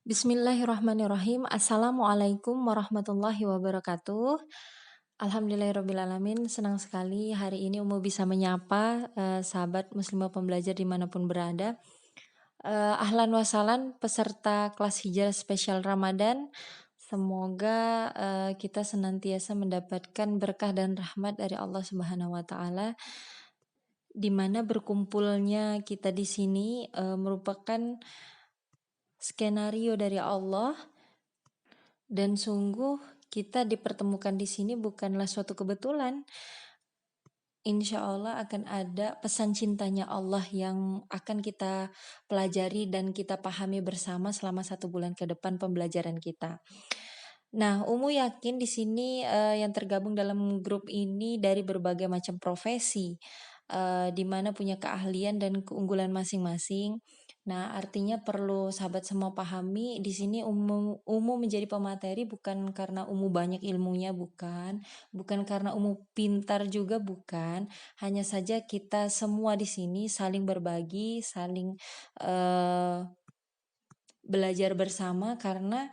Bismillahirrahmanirrahim. Assalamualaikum warahmatullahi wabarakatuh. Alhamdulillahirrabbilalamin. Senang sekali hari ini Umu bisa menyapa sahabat muslimah pembelajar dimanapun berada. Ahlan wasalan peserta kelas hijrah spesial Ramadan. Semoga kita senantiasa mendapatkan berkah dan rahmat dari Allah Subhanahu wa taala, di mana berkumpulnya kita di sini merupakan skenario dari Allah, dan sungguh kita dipertemukan di sini bukanlah suatu kebetulan. Insya Allah akan ada pesan cintanya Allah yang akan kita pelajari dan kita pahami bersama selama 1 bulan ke depan pembelajaran kita. Nah, Umu yakin di sini yang tergabung dalam grup ini dari berbagai macam profesi, di mana punya keahlian dan keunggulan masing-masing. Nah, artinya perlu sahabat semua pahami di sini Umu menjadi pemateri bukan karena Umu banyak ilmunya, bukan karena Umu pintar juga, bukan. Hanya saja kita semua di sini saling berbagi, saling belajar bersama karena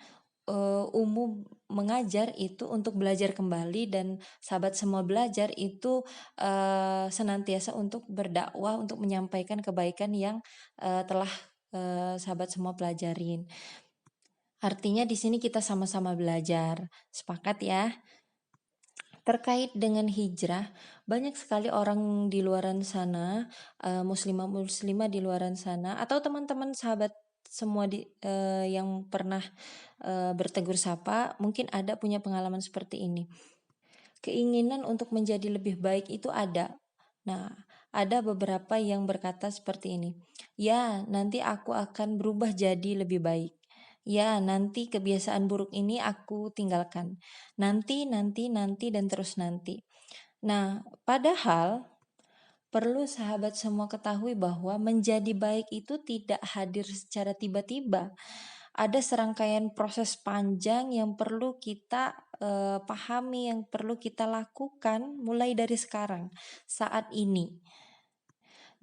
Umu mengajar itu untuk belajar kembali, dan sahabat semua belajar itu senantiasa untuk berdakwah, untuk menyampaikan kebaikan yang telah sahabat semua pelajarin. Artinya di sini kita sama-sama belajar. Sepakat ya? Terkait dengan hijrah, banyak sekali orang di luaran sana, muslimah-muslimah di luaran sana, atau teman-teman sahabat semua yang pernah bertegur sapa, mungkin ada punya pengalaman seperti ini. Keinginan untuk menjadi lebih baik itu ada. Nah, ada beberapa yang berkata seperti ini. Ya, nanti aku akan berubah jadi lebih baik. Ya, nanti kebiasaan buruk ini aku tinggalkan. Nanti, dan terus nanti. Nah, padahal perlu sahabat semua ketahui bahwa menjadi baik itu tidak hadir secara tiba-tiba. Ada serangkaian proses panjang yang perlu kita pahami, yang perlu kita lakukan mulai dari sekarang, saat ini.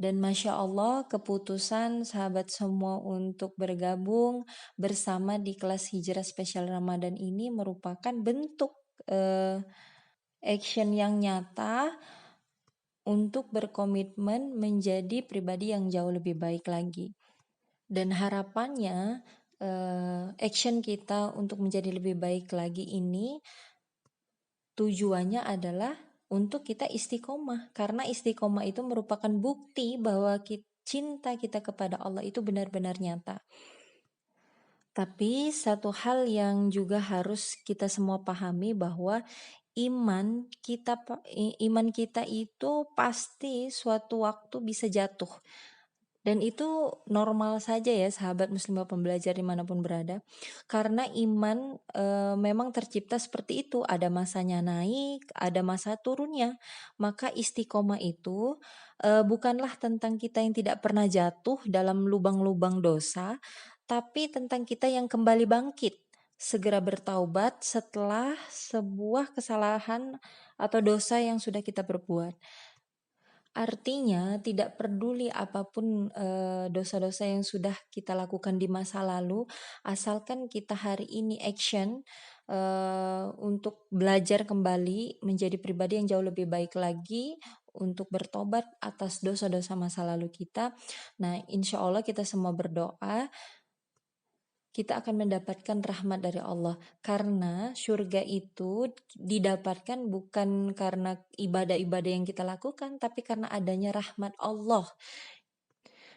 Dan Masya Allah, keputusan sahabat semua untuk bergabung bersama di kelas hijrah spesial Ramadan ini merupakan bentuk action yang nyata untuk berkomitmen menjadi pribadi yang jauh lebih baik lagi. Dan harapannya action kita untuk menjadi lebih baik lagi ini tujuannya adalah untuk kita istiqomah, karena istiqomah itu merupakan bukti bahwa cinta kita kepada Allah itu benar-benar nyata. Tapi satu hal yang juga harus kita semua pahami bahwa iman kita itu pasti suatu waktu bisa jatuh. Dan itu normal saja ya sahabat muslimah pembelajar dimanapun berada. Karena iman memang tercipta seperti itu. Ada masanya naik, ada masa turunnya. Maka istiqomah itu bukanlah tentang kita yang tidak pernah jatuh dalam lubang-lubang dosa, tapi tentang kita yang kembali bangkit, segera bertaubat setelah sebuah kesalahan atau dosa yang sudah kita perbuat. Artinya tidak peduli apapun dosa-dosa yang sudah kita lakukan di masa lalu, asalkan kita hari ini action untuk belajar kembali menjadi pribadi yang jauh lebih baik lagi, untuk bertobat atas dosa-dosa masa lalu kita. Nah, insya Allah kita semua berdoa kita akan mendapatkan rahmat dari Allah, karena surga itu didapatkan bukan karena ibadah-ibadah yang kita lakukan, tapi karena adanya rahmat Allah.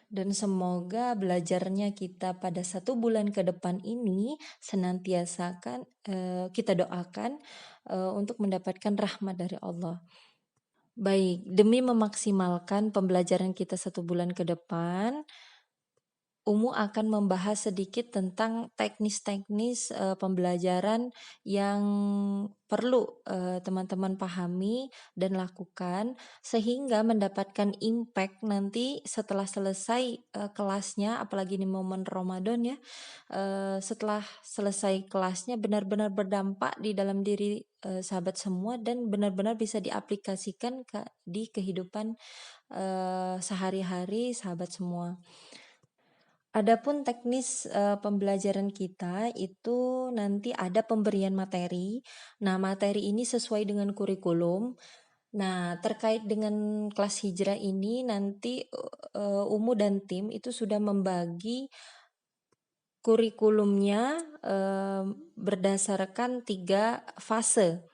Dan semoga belajarnya kita pada 1 bulan ke depan ini senantiasa kita doakan untuk mendapatkan rahmat dari Allah. Baik, demi memaksimalkan pembelajaran kita 1 bulan ke depan, Umu akan membahas sedikit tentang teknis-teknis pembelajaran yang perlu teman-teman pahami dan lakukan sehingga mendapatkan impact nanti setelah selesai kelasnya, apalagi di momen Ramadan ya. Setelah selesai kelasnya benar-benar berdampak di dalam diri sahabat semua dan benar-benar bisa diaplikasikan di kehidupan sehari-hari sahabat semua. Adapun teknis pembelajaran kita itu nanti ada pemberian materi. Nah, materi ini sesuai dengan kurikulum. Nah, terkait dengan kelas hijrah ini nanti Umu dan tim itu sudah membagi kurikulumnya berdasarkan 3 fase.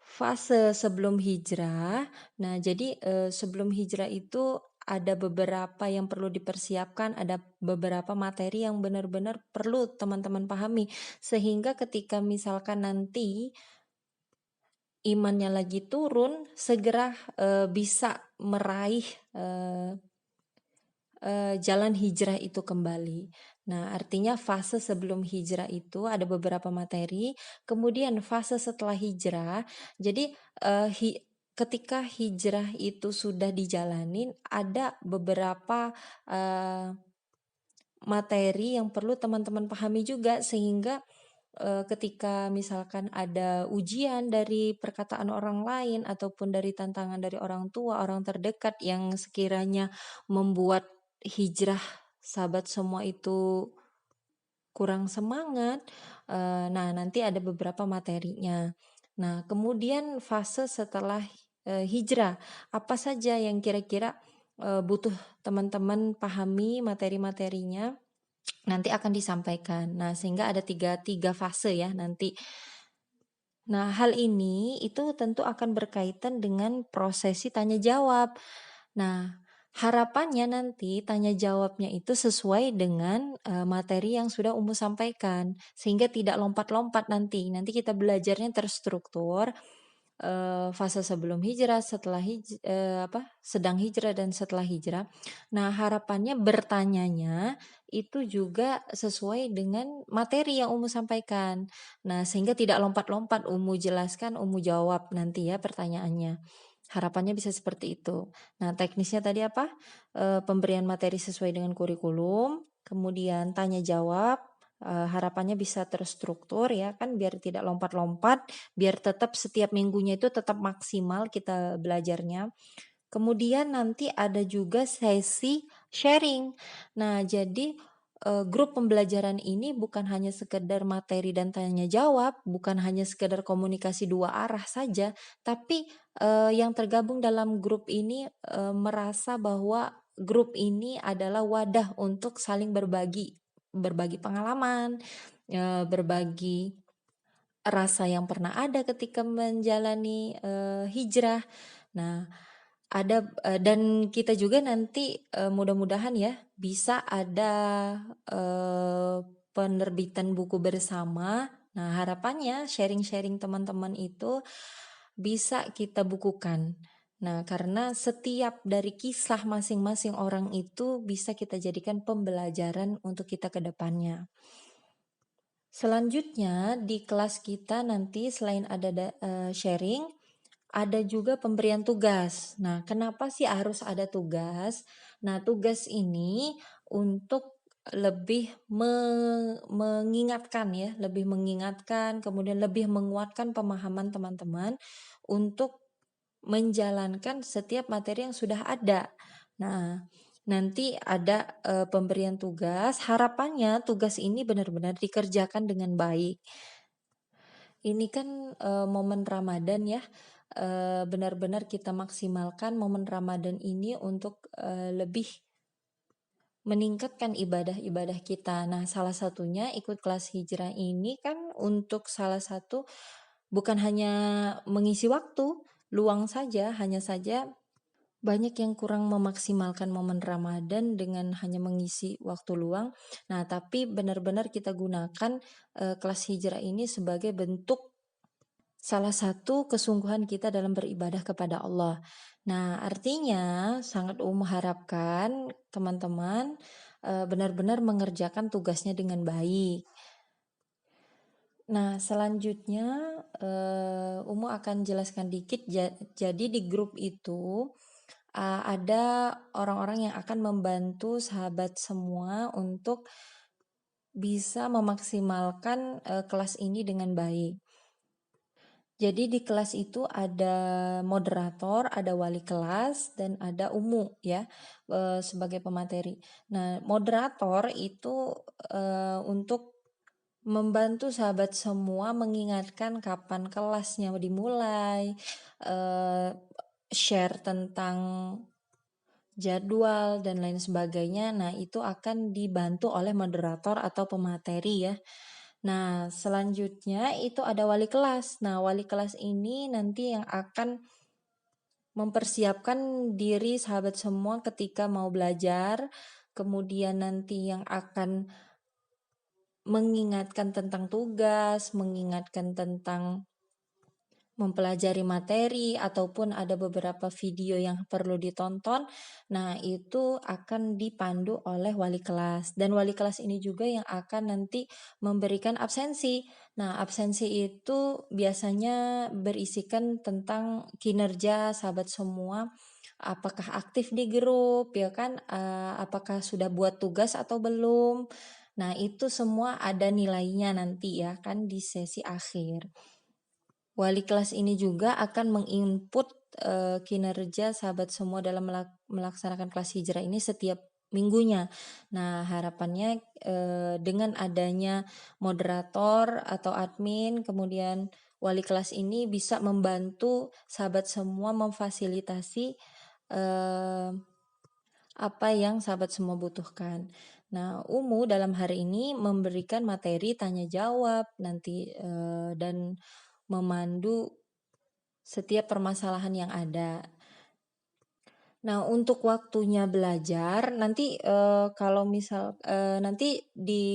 Fase sebelum hijrah. Nah, jadi sebelum hijrah itu ada beberapa yang perlu dipersiapkan, ada beberapa materi yang benar-benar perlu teman-teman pahami. Sehingga ketika misalkan nanti imannya lagi turun, segera bisa meraih jalan hijrah itu kembali. Nah, artinya fase sebelum hijrah itu ada beberapa materi, kemudian fase setelah hijrah. Jadi ketika hijrah itu sudah dijalanin, ada beberapa materi yang perlu teman-teman pahami juga sehingga ketika misalkan ada ujian dari perkataan orang lain ataupun dari tantangan dari orang tua, orang terdekat yang sekiranya membuat hijrah sahabat semua itu kurang semangat, nah nanti ada beberapa materinya. Nah, kemudian fase setelah hijrah, apa saja yang kira-kira butuh teman-teman pahami materi-materinya nanti akan disampaikan. Nah, sehingga ada tiga fase ya nanti. Nah, hal ini itu tentu akan berkaitan dengan prosesi tanya jawab. Nah, harapannya nanti tanya jawabnya itu sesuai dengan materi yang sudah Umu sampaikan, sehingga tidak lompat-lompat nanti. Nanti kita belajarnya terstruktur. Fase sebelum hijrah, setelah sedang hijrah dan setelah hijrah. Nah, harapannya bertanyanya itu juga sesuai dengan materi yang Umu sampaikan. Nah, sehingga tidak lompat-lompat, Umu jelaskan, Umu jawab nanti ya pertanyaannya. Harapannya bisa seperti itu. Nah, teknisnya tadi apa? Pemberian materi sesuai dengan kurikulum, kemudian tanya jawab, harapannya bisa terstruktur ya kan, biar tidak lompat-lompat, biar tetap setiap minggunya itu tetap maksimal kita belajarnya. Kemudian nanti ada juga sesi sharing. Nah, jadi grup pembelajaran ini bukan hanya sekedar materi dan tanya jawab, bukan hanya sekedar komunikasi dua arah saja, tapi yang tergabung dalam grup ini merasa bahwa grup ini adalah wadah untuk saling berbagi pengalaman, berbagi rasa yang pernah ada ketika menjalani hijrah. Nah, ada dan kita juga nanti mudah-mudahan ya bisa ada penerbitan buku bersama. Nah, harapannya sharing-sharing teman-teman itu bisa kita bukukan. Nah, karena setiap dari kisah masing-masing orang itu bisa kita jadikan pembelajaran untuk kita ke depannya. Selanjutnya di kelas kita nanti selain ada sharing, ada juga pemberian tugas. Nah, kenapa sih harus ada tugas? Nah, tugas ini untuk lebih mengingatkan ya, lebih mengingatkan, kemudian lebih menguatkan pemahaman teman-teman untuk menjalankan setiap materi yang sudah ada. Nah, nanti ada pemberian tugas, harapannya tugas ini benar-benar dikerjakan dengan baik. Ini kan momen Ramadan ya, benar-benar kita maksimalkan momen Ramadan ini untuk lebih meningkatkan ibadah-ibadah kita. Nah, salah satunya ikut kelas hijrah ini kan untuk salah satu bukan hanya mengisi waktu luang saja, hanya saja banyak yang kurang memaksimalkan momen Ramadan dengan hanya mengisi waktu luang. Nah, tapi benar-benar kita gunakan kelas hijrah ini sebagai bentuk salah satu kesungguhan kita dalam beribadah kepada Allah. Nah, artinya sangat mengharapkan teman-teman benar-benar mengerjakan tugasnya dengan baik. Nah, selanjutnya Umu akan jelaskan dikit. Jadi di grup itu ada orang-orang yang akan membantu sahabat semua untuk bisa memaksimalkan kelas ini dengan baik. Jadi di kelas itu ada moderator, ada wali kelas, dan ada umu ya sebagai pemateri. Nah, moderator itu untuk membantu sahabat semua mengingatkan kapan kelasnya dimulai, eh, share tentang jadwal dan lain sebagainya. Nah, itu akan dibantu oleh moderator atau pemateri ya. Nah, selanjutnya itu ada wali kelas. Nah, wali kelas ini nanti yang akan mempersiapkan diri sahabat semua ketika mau belajar, kemudian nanti yang akan mengingatkan tentang tugas, mengingatkan tentang mempelajari materi ataupun ada beberapa video yang perlu ditonton. Nah, itu akan dipandu oleh wali kelas dan wali kelas ini juga yang akan nanti memberikan absensi. Nah, absensi itu biasanya berisikan tentang kinerja sahabat semua, apakah aktif di grup ya kan, apakah sudah buat tugas atau belum. Nah, itu semua ada nilainya nanti ya kan di sesi akhir. Wali kelas ini juga akan menginput kinerja sahabat semua dalam melaksanakan kelas hijrah ini setiap minggunya. Nah, harapannya dengan adanya moderator atau admin, kemudian wali kelas ini bisa membantu sahabat semua memfasilitasi apa yang sahabat semua butuhkan. Nah, Umu dalam hari ini memberikan materi tanya jawab nanti dan memandu setiap permasalahan yang ada. Nah, untuk waktunya belajar nanti kalau misal nanti di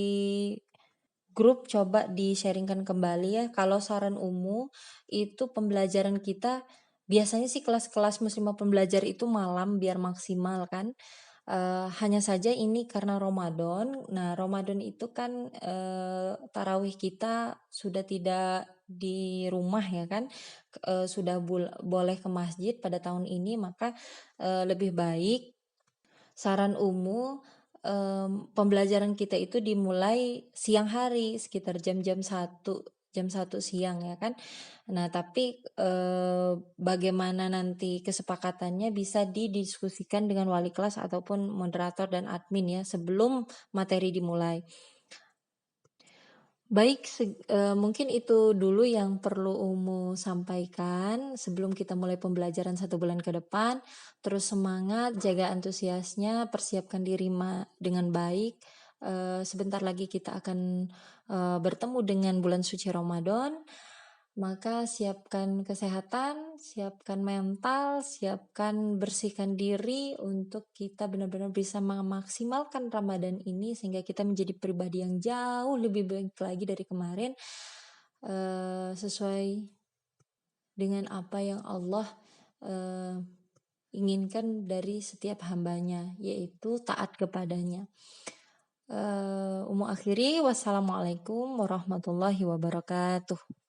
grup coba di-sharingkan kembali ya. Kalau saran Umu itu pembelajaran kita biasanya sih kelas-kelas muslimah pembelajar itu malam biar maksimal kan. Hanya saja ini karena Ramadan. Nah, Ramadan itu kan tarawih kita sudah tidak di rumah ya kan, sudah boleh ke masjid pada tahun ini, maka lebih baik saran Umu pembelajaran kita itu dimulai siang hari sekitar jam 1 siang ya kan. Nah, tapi bagaimana nanti kesepakatannya bisa didiskusikan dengan wali kelas ataupun moderator dan admin ya sebelum materi dimulai. Baik, mungkin itu dulu yang perlu Umu sampaikan sebelum kita mulai pembelajaran 1 bulan ke depan. Terus semangat, jaga antusiasnya, persiapkan diri dengan baik. Sebentar lagi kita akan bertemu dengan bulan suci Ramadan. Maka siapkan kesehatan, siapkan mental, siapkan bersihkan diri untuk kita benar-benar bisa memaksimalkan Ramadan ini sehingga kita menjadi pribadi yang jauh lebih baik lagi dari kemarin, sesuai dengan apa yang Allah inginkan dari setiap hambanya, yaitu taat kepadanya. Umu akhiri, wassalamualaikum warahmatullahi wabarakatuh.